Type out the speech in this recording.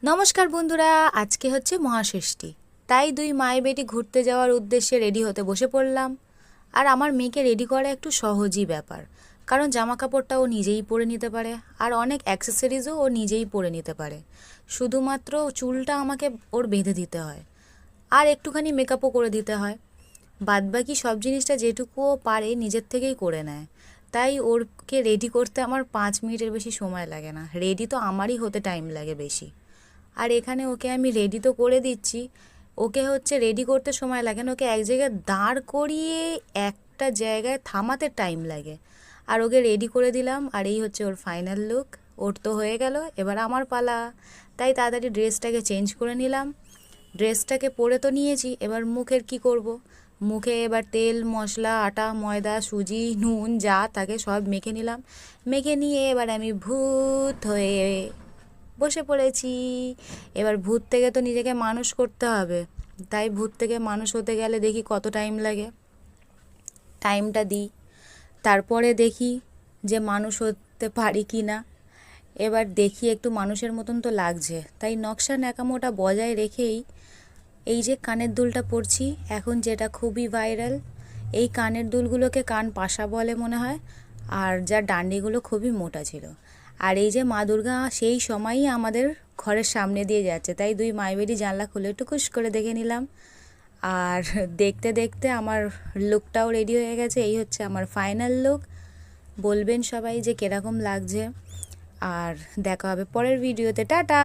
নমস্কার বন্ধুরা, আজকে হচ্ছে মহাষষ্ঠী। তাই দুই মায়ে বেটি ঘুরতে যাওয়ার উদ্দেশ্যে রেডি হতে বসে পড়লাম। আর আমার মেয়েকে রেডি করা একটু সহজই ব্যাপার, কারণ জামা কাপড়টা ও নিজেই পরে নিতে পারে, আর অনেক অ্যাক্সেসরিজও ও নিজেই পরে নিতে পারে। শুধুমাত্র চুলটা আমাকে ওর বেঁধে দিতে হয়, আর একটুখানি মেকআপও করে দিতে হয়। বাদবাকি সব জিনিসটা যেটুকু ও পারে নিজের থেকেই করে নেয়। তাই ওরকে রেডি করতে আমার 5 মিনিটের বেশি সময় লাগে না। রেডি তো আমারই হতে টাইম লাগে বেশি। আর এখানে ওকে আমি রেডি তো করে দিচ্ছি, ওকে হচ্ছে রেডি করতে সময় লাগে না, ওকে এক জায়গায় দাঁড় করিয়ে একটা জায়গায় থামাতে টাইম লাগে। আর ওকে রেডি করে দিলাম, আর এই হচ্ছে ওর ফাইনাল লুক। ওর তো হয়ে গেল, এবার আমার পালা। তাই তাড়াতাড়ি ড্রেসটাকে চেঞ্জ করে নিলাম। ড্রেসটাকে পরে তো নিয়েছি, এবার মুখের কি করব। মুখে এবার তেল মশলা আটা ময়দা সুজি নুন যা থাকে সব মেখে নিলাম। মেখে নিয়ে এবার আমি ভূত হয়ে বসে পড়েছি। এবার ভূত থেকে তো নিজেকে মানুষ করতে হবে। তাই ভূত থেকে মানুষ হতে গেলে দেখি কত টাইম লাগে, টাইমটা দিই। তারপরে দেখি যে মানুষ হতে পারি কি না। এবার দেখি একটু মানুষের মতন তো লাগছে, তাই নকশা ন্যাকামোটা বজায় রেখেই এই যে কানের দুলটা পরছি এখন, যেটা খুবই ভাইরাল। এই কানের দুলগুলোকে কান পাশা বলে মনে হয়, আর যার ডান্ডিগুলো খুবই মোটা ছিল। আর এই যে মা দুর্গা সেই সময়ই আমাদের ঘরের সামনে দিয়ে যাচ্ছে, তাই দুই মাইবেরি জানলা খুলে একটু খুশ করে দেখে নিলাম। আর দেখতে দেখতে আমার লুকটাও রেডি হয়ে গেছে। এই হচ্ছে আমার ফাইনাল লুক। বলবেন সবাই যে কীরকম লাগছে। আর দেখা হবে পরের ভিডিওতে। টাটা।